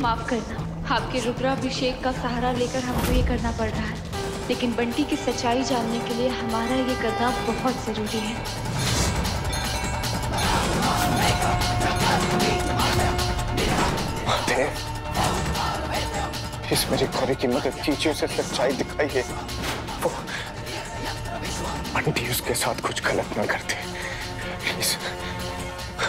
माफ करना, आपके रुद्राभिषेक का सहारा लेकर हमको ये करना पड़ रहा है, लेकिन बंटी की सच्चाई जानने के लिए हमारा ये करना बहुत जरूरी है। महादेव, इस मेरी खोरी की मदद कीजिए, उसे सच्चाई दिखाइए। वो बंटी उसके साथ कुछ गलत ना करते, प्लीज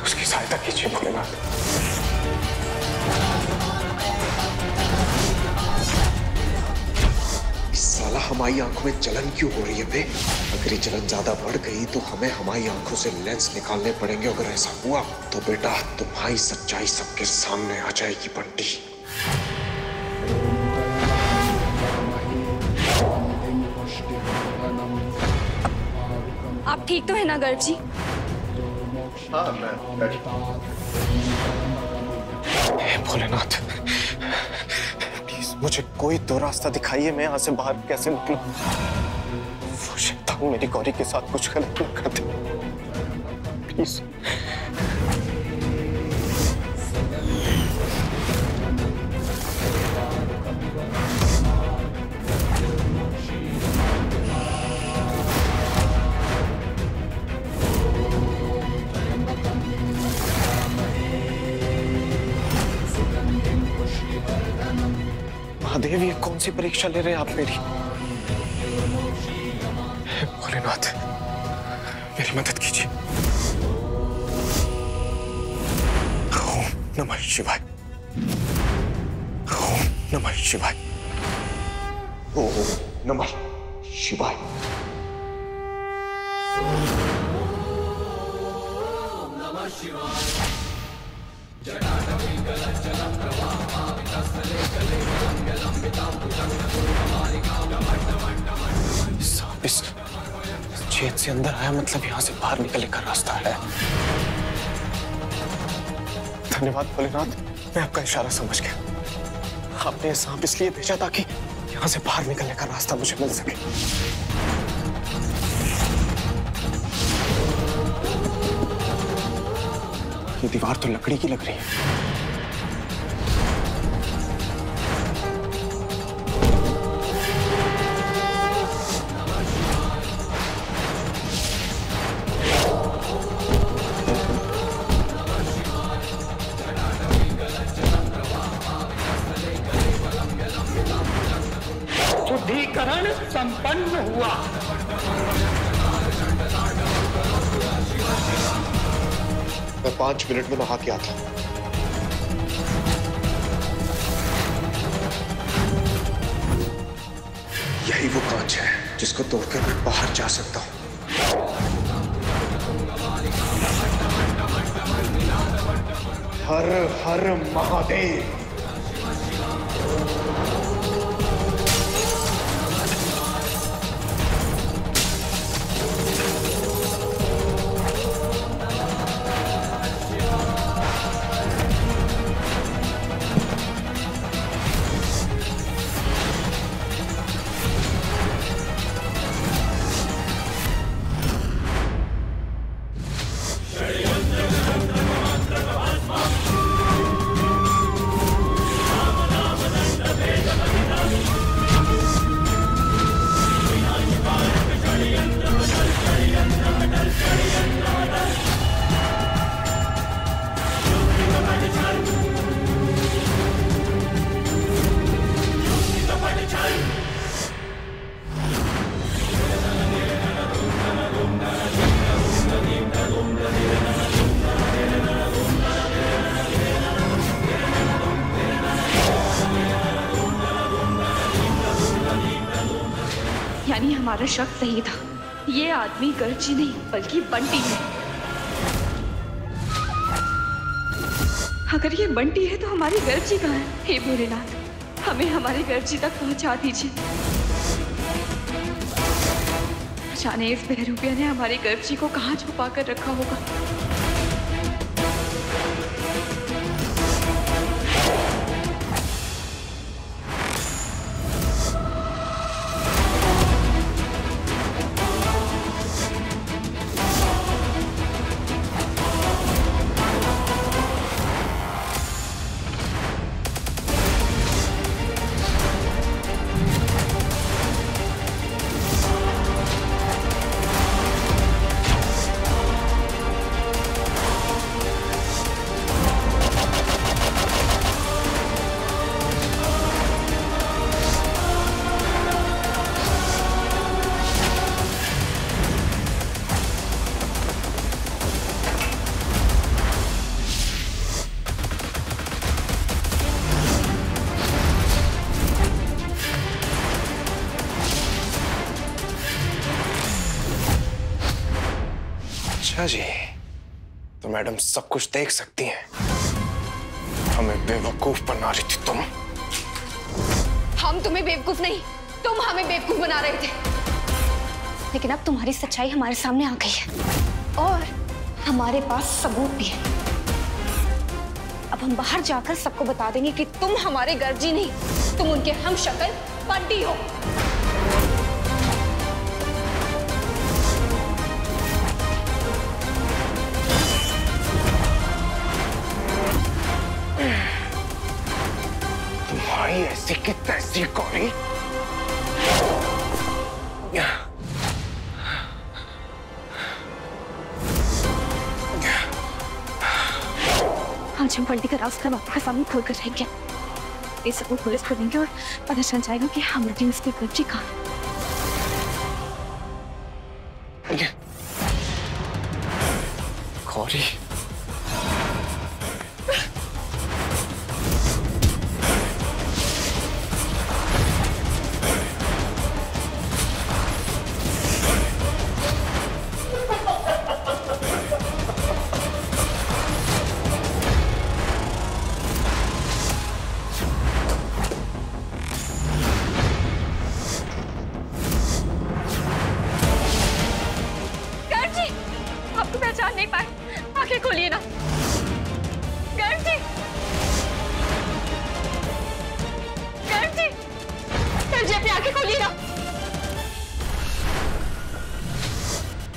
उसकी सहायता कीजिए भोलेनाथ। साला हमारी आंखों में जलन क्यों हो रही है बे? अगर ये जलन ज्यादा बढ़ गई तो हमें हमारी आंखों से लेंस निकालने पड़ेंगे। अगर ऐसा हुआ तो बेटा तुम्हारी सच्चाई सबके सामने आ जाएगी बंटी। आप ठीक तो है ना गर्ग जी? हाँ, मैं भोलेनाथ, प्लीज मुझे कोई तो रास्ता दिखाइए, मैं यहाँ से बाहर कैसे निकलूं? वो शैतान मेरी गौरी के साथ कुछ गलत न कर दे, प्लीज। महादेव, ये कौन सी परीक्षा ले रहे हैं आप मेरी? भोलेनाथ, मेरी मदद कीजिए। ओम नमः शिवाय, ओम नमः शिवाय, ओम नमः शिवाय। सांप इस छेद से अंदर आया, मतलब यहाँ से बाहर निकलने का रास्ता है। धन्यवाद भोलेनाथ, मैं आपका इशारा समझ गया। आपने ये सांप इसलिए भेजा ताकि यहाँ से बाहर निकलने का रास्ता मुझे मिल सके। ये दीवार तो लकड़ी की लग रही है। शुद्धिकरण संपन्न हुआ। मैं 5 मिनट में नहा के आता हूं। यही वो कांच है जिसको तोड़कर मैं बाहर जा सकता हूं। हर हर महादेव। यानी हमारा शक सही था, ये आदमी गर्ग जी नहीं बल्कि बंटी है। अगर ये बंटी है तो हमारी गर्ग जी कहाँ है? हे भोलेनाथ, हमें हमारे गर्ग जी तक पहुंचा दीजिए। जाने इस बहरूपिया ने हमारे गर्ग जी को कहाँ छुपा कर रखा होगा। अच्छा जी, तो मैडम सब कुछ देख सकती हैं। हमें बेवकूफ बना रही थी तुम। हम तुम्हें बेवकूफ नहीं, तुम हमें बेवकूफ बना रहे थे। लेकिन अब तुम्हारी सच्चाई हमारे सामने आ गई है और हमारे पास सबूत भी है। अब हम बाहर जाकर सबको बता देंगे कि तुम हमारे गर्जी नहीं, तुम उनके हमशक्ल बंटी हो। तुम्हारी ऐसी की तैसी कौड़ी। आज हम बंटी का राज करवाते के सामने खोल कर रहेंगे। ये सबूत पुलिस को देंगे और पता चल जाएगा कि हमारी उसकी गर्जी कहाँ है। गौरी, पहचान नहीं पाए, आंखें खोलिए ना। गर्जी, गर्जी, गर्जी अपनी आंखें खोलिए ना।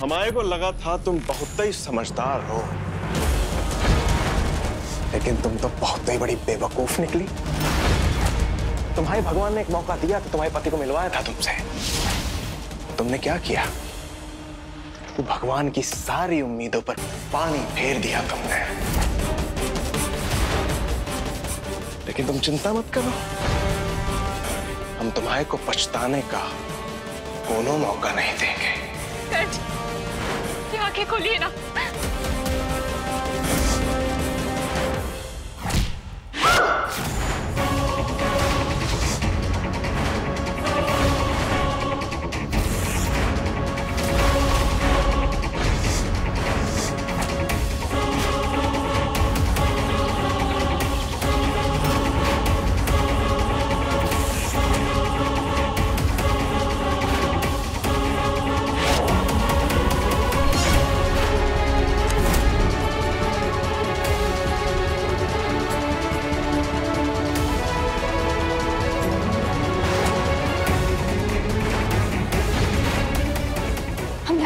हमारे को लगा था तुम बहुत ही समझदार हो, लेकिन तुम तो बहुत ही बड़ी बेवकूफ निकली। तुम्हारे भगवान ने एक मौका दिया तो तुम्हारे पति को मिलवाया था तुमसे। तुमने क्या किया? तो भगवान की सारी उम्मीदों पर पानी फेर दिया तुमने। लेकिन तुम चिंता मत करो, हम तुम्हारे को पछताने का कोनो मौका नहीं देंगे। आंखें खोलिए ना।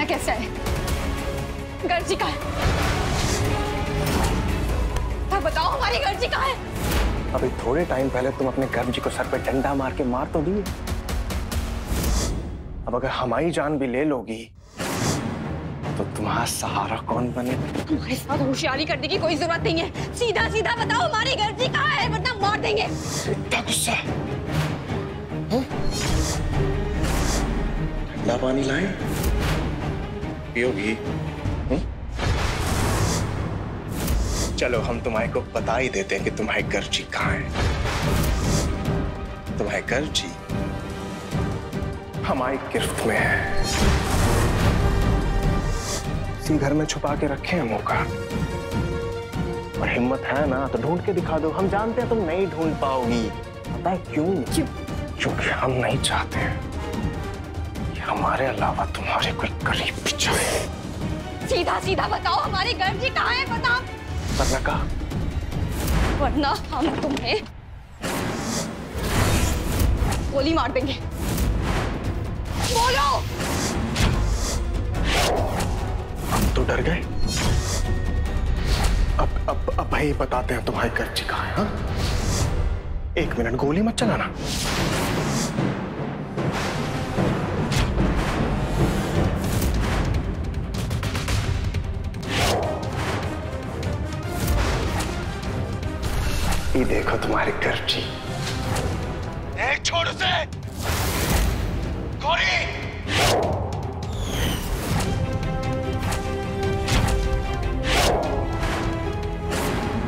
कैसा है? गर्जी कहाँ है? तो बताओ हमारी गर्जी कहाँ है? अभी थोड़े टाइम पहले तुम अपने गर्जी को सर पे डंडा मार के मार तो दिए। अब अगर हमारी जान भी ले लोगी तो तुम्हारा सहारा कौन बनेगा? तुम्हारे साथ होशियारी करने की कोई जरूरत नहीं है। सीधा सीधा बताओ हमारी गर्जी कहाँ है, वरना मार देंगे। इतना गुस्सा? ठंडा पानी लाएं? पियोगी? चलो हम तुम्हारे को बता ही देते हैं कि तुम्हारी गर्जी कहाँ है। तुम्हारी गर्जी हमारी गिरफ्त में है। इसी घर में छुपा के रखे हैं मौका। और हिम्मत है ना तो ढूंढ के दिखा दो। हम जानते हैं तुम नहीं ढूंढ पाओगी। पता है क्यों? क्योंकि हम नहीं चाहते हैं हमारे अलावा तुम्हारे कोई करीब भी जाए। सीधा सीधा बताओ हमारी गर्जी कहाँ है, बताओ। वरना का? वरना हम तुम्हें गोली मार देंगे। बोलो। हम तो डर गए। अब भाई बताते हैं तुम्हारी गर्जी कहाँ है। हाँ? 1 मिनट गोली मत चलाना। ये देखो तुम्हारी गर्जी। छोड़ उसे। गौरी।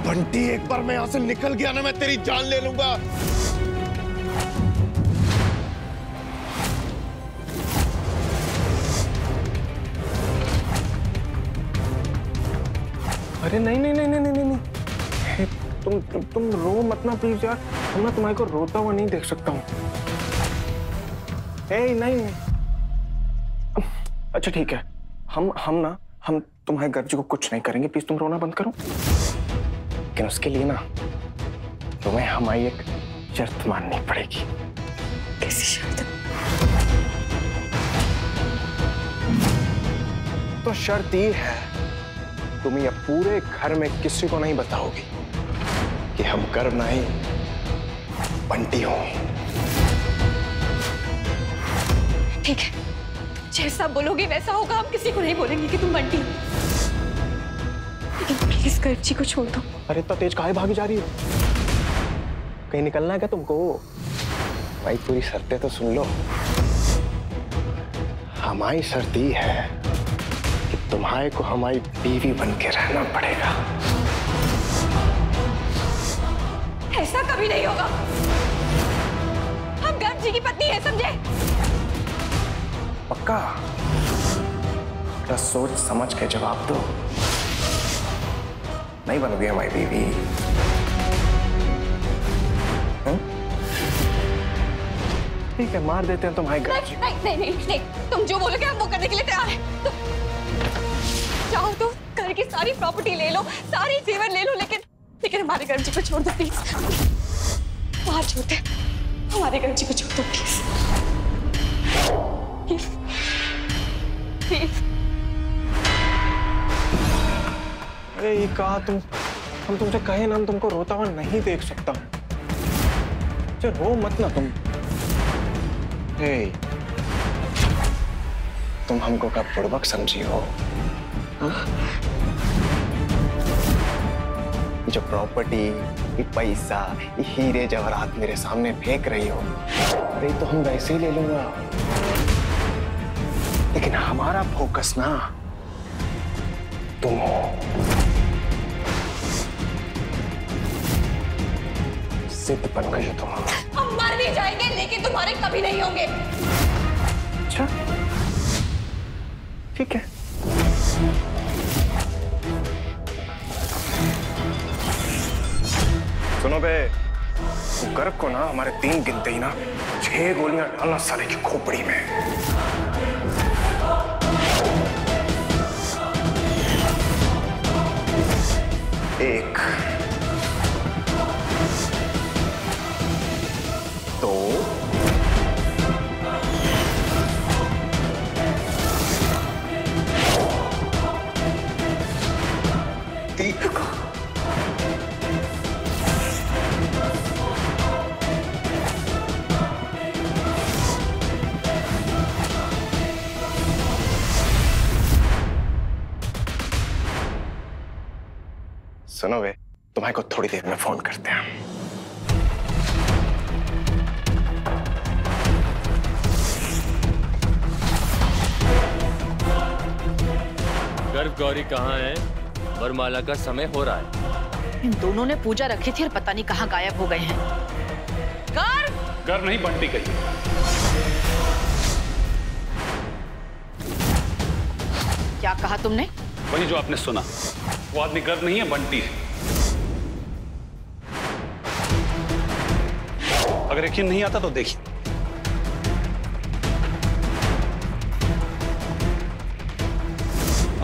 बंटी, एक बार मैं यहां से निकल गया ना, मैं तेरी जान ले लूंगा। अरे नहीं नहीं नहीं नहीं नहीं नहीं, तुम रो मत ना प्लीज यार, मैं तुम्हारे को रोता हुआ नहीं देख सकता हूँ। नहीं, अच्छा ठीक है, हम तुम्हारे गर्जी को कुछ नहीं करेंगे, प्लीज तुम रोना बंद करो। लेकिन उसके लिए ना तुम्हें हमारी एक शर्त माननी पड़ेगी। कैसी शर्त? तो शर्त ये है, तुम ये पूरे घर में किसी को नहीं बताओगी कि हम गर्व नहीं बंटी हो। ठीक है, जैसा बोलोगे वैसा होगा। हम किसी को नहीं बोलेंगे कि तुम बंटी हो, लेकिन प्लीज गर्जी को छोड़ दो। अरे इतना तेज काहे भागी जा रही हो? कहीं निकलना है क्या तुमको? भाई पूरी शर्तें तो सुन लो। हमारी शर्त ये है कि तुम्हारे को हमारी बीवी बन के रहना पड़ेगा। ऐसा कभी नहीं होगा। हम गर्जी की पत्नी है, समझे? पक्का? थोड़ा सोच समझ के जवाब दो। नहीं बनोगी हमारी बीवी? ठीक है, मार देते हैं तुम्हारी गर्जी। नहीं, तुम जो बोलोगे हम वो करने के लिए तैयार हैं। जाओ तो घर की सारी प्रॉपर्टी ले लो, सारी जेवर ले लो, लेकिन हमारे गर्जी को छोड़ दो प्लीज। बाहर छोड़ दे, हमारे गर्जी को छोड़ दो प्लीज। अरे ये कहा हम तुमसे कहे ना, हम तुमको रोता हुआ नहीं देख सकता। रो मत ना तुम। तुम हमको कब बुड़बक समझी हो? जो प्रॉपर्टी, ये पैसा, ये हीरे जवाहरात मेरे सामने फेंक रही हो, अरे तो हम वैसे ही ले लूंगा। लेकिन हमारा फोकस ना तुम हो। सिद्ध बन गई हो तुम। हम मर भी जाएंगे लेकिन तुम्हारे कभी नहीं होंगे। अच्छा ठीक है। सुनो बे, गर्व को ना हमारे 3 गिनते ही ना 6 गोलियां डालना साले की खोपड़ी में। 1 2 3 सुनो वे, तुम्हारे को थोड़ी देर में फोन करते हैं। गर्भ गौरी कहाँ है? वरमाला का समय हो रहा है। इन दोनों ने पूजा रखी थी और पता नहीं कहाँ गायब हो गए हैं। गर्भ नहीं बंटी गई। क्या कहा तुमने? वही जो आपने सुना। वो आदमी गर्भ नहीं है, बंटी है। अगर यकीन नहीं आता तो देखिए।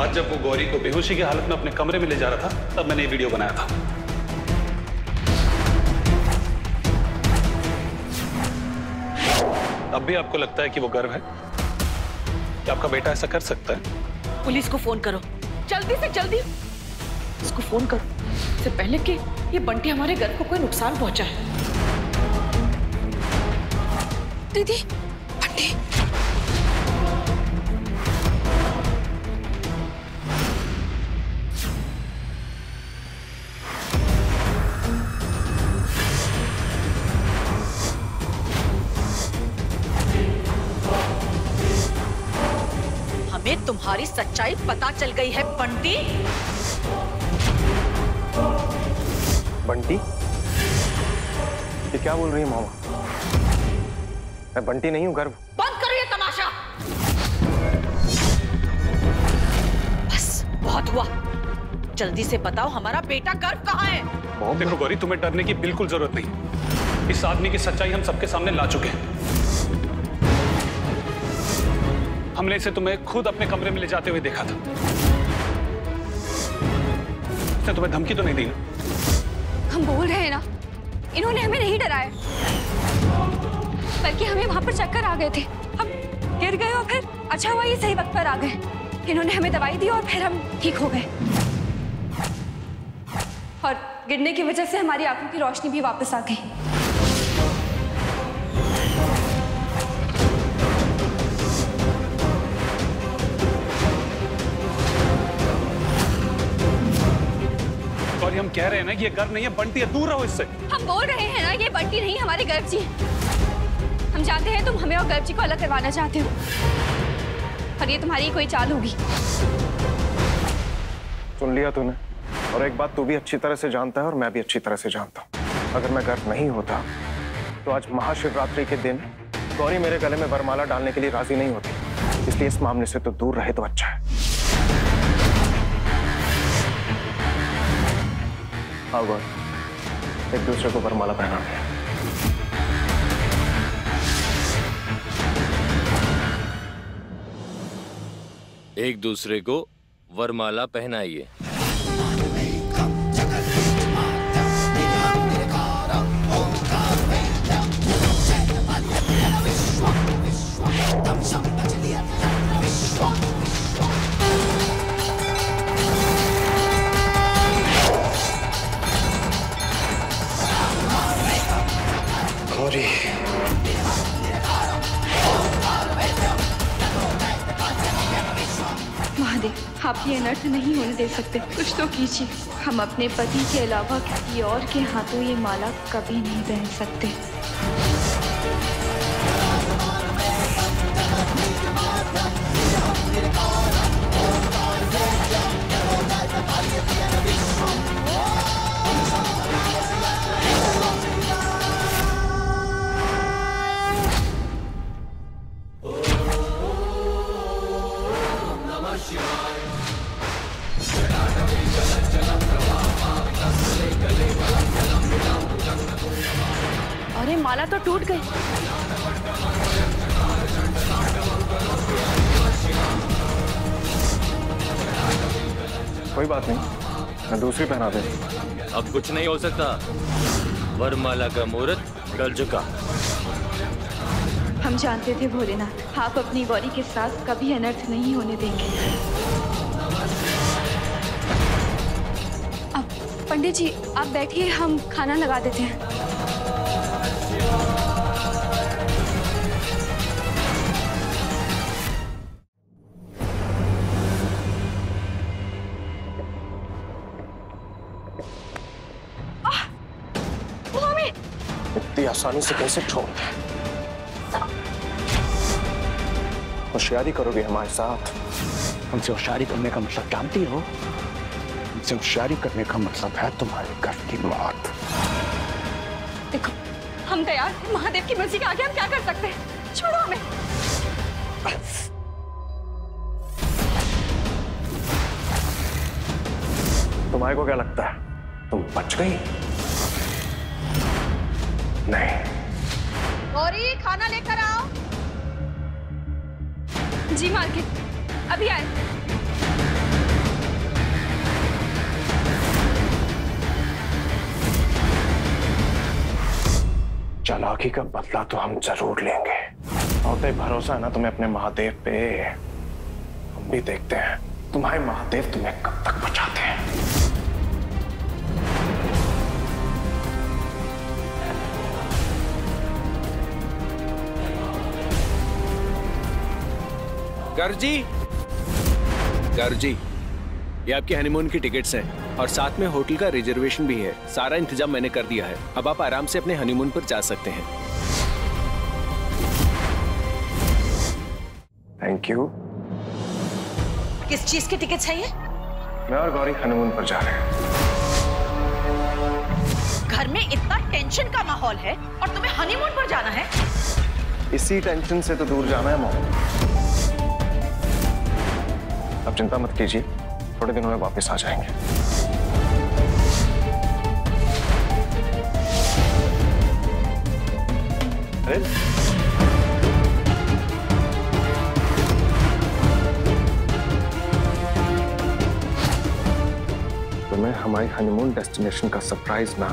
आज जब वो गौरी को बेहोशी की हालत में अपने कमरे में ले जा रहा था, तब मैंने ये वीडियो बनाया था। अब भी आपको लगता है कि वो गर्भ है? कि आपका बेटा ऐसा कर सकता है? पुलिस को फोन करो, जल्दी से जल्दी उसको फोन करो, इससे पहले कि ये बंटी हमारे घर को कोई नुकसान पहुंचा है। दीदी, बंटी। हमें तुम्हारी सच्चाई पता चल गई है बंटी। बंटी? ये क्या बोल रही है मामा? मैं बंटी नहीं हूँ, गर्भ। बंद करो ये तमाशा। बस बहुत हुआ। जल्दी से बताओ हमारा बेटा गर्भ कहाँ है? देखो गौरी, तुम्हें डरने की बिल्कुल जरूरत नहीं। इस आदमी की सच्चाई हम सबके सामने ला चुके हैं। हमने इसे तुम्हें खुद अपने कमरे में ले जाते हुए देखा था। इसने तुम्हें धमकी तो नहीं दी ना? हम बोल रहे हैं ना, इन्होंने हमें नहीं डराया, बल्कि हमें वहां पर चक्कर आ गए थे। हम गिर गए और फिर अच्छा हुआ ये सही वक्त पर आ गए। इन्होंने हमें दवाई दी और फिर हम ठीक हो गए। और गिरने की वजह से हमारी आंखों की रोशनी भी वापस आ गई। और हम कह रहे हैं ना कि ये गर्भ नहीं है, बंटी है, दूर रहो इससे। हम बोल रहे हैं ना, ये बंटी नहीं हमारे गर्भ जी। हम जानते हैं तुम हमें और गर्भ जी को अलग करवाना चाहते हो, और ये तुम्हारी कोई चाल होगी। सुन लिया तूने। और एक बात तू भी अच्छी तरह से जानता है और मैं भी अच्छी तरह से जानता हूँ, अगर मैं गर्भ नहीं होता तो आज महाशिवरात्रि के दिन गौरी मेरे गले में वरमाला डालने के लिए राजी नहीं होती। इसलिए इस मामले से तो दूर रहे तो अच्छा है। आओ गौरी, एक दूसरे को वरमाला पहनाते हैं। एक दूसरे को वरमाला पहनाइए। गौरी, महादेव, आप ये अनर्थ नहीं होने दे सकते, कुछ तो कीजिए। हम अपने पति के अलावा किसी और के हाथों ये माला कभी नहीं पहन सकते। अरे माला तो टूट गई। कोई बात नहीं, मैं दूसरी पहना दे। अब कुछ नहीं हो सकता, वरमाला का मुहूर्त टल चुका। हम जानते थे भोलेनाथ, आप अपनी गौरी के साथ कभी अनर्थ नहीं होने देंगे। अब पंडित जी आप बैठिए, हम खाना लगा देते हैं। इतनी आसानी से कैसे छोड़ दे? होशियारी करोगे हमारे साथ? हमसे होशियारी करने का मतलब जानती हो? हमसे होशियारी करने का मतलब है तुम्हारे गर्भ की मौत। देखो हम तैयार हैं, महादेव की मर्जी के आगे हम क्या कर सकते हैं? छोड़ो हमें। तुम्हारे को क्या लगता है तुम बच गई? नहीं। गौरी खाना लेकर आओ। जी मालकिन, अभी आए। चालाकी का बदला तो हम जरूर लेंगे। और भरोसा है ना तुम्हें अपने महादेव पे? हम भी देखते हैं तुम्हारे महादेव तुम्हें कब तक बचाते हैं। गर्जी, ये आपके हनीमून की टिकट्स हैं और साथ में होटल का रिजर्वेशन भी है। सारा इंतजाम मैंने कर दिया है। अब आप आराम से अपने हनीमून पर जा सकते हैं। Thank you. किस चीज की टिकट चाहिए? मैं और गौरी हनीमून पर जा रहे हैं। घर में इतना टेंशन का माहौल है और तुम्हें हनीमून पर जाना है? इसी टेंशन से तो दूर जाना है मॉम। अब चिंता मत कीजिए, थोड़े दिनों में वापस आ जाएंगे। अरे तुम्हें हमारी हनीमून डेस्टिनेशन का सरप्राइज ना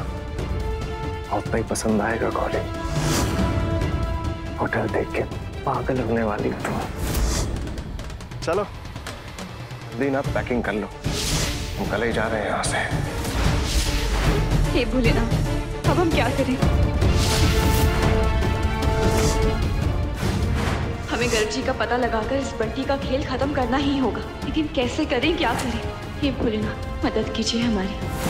उतना ही पसंद आएगा गौरी। होटल देख के पागल होने वाली हो तुम। चलो दीना पैकिंग कर लो, हम कल ही जा रहे हैं यहाँ से। हे भोलेनाथ, अब हम क्या करें? हमें गर्ग जी का पता लगाकर इस बंटी का खेल खत्म करना ही होगा, लेकिन कैसे करें, क्या करें? हे भोलेनाथ, मदद कीजिए हमारी।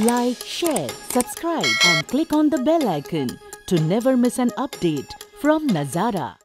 Like, share, subscribe and click on the bell icon to never miss an update from Nazara.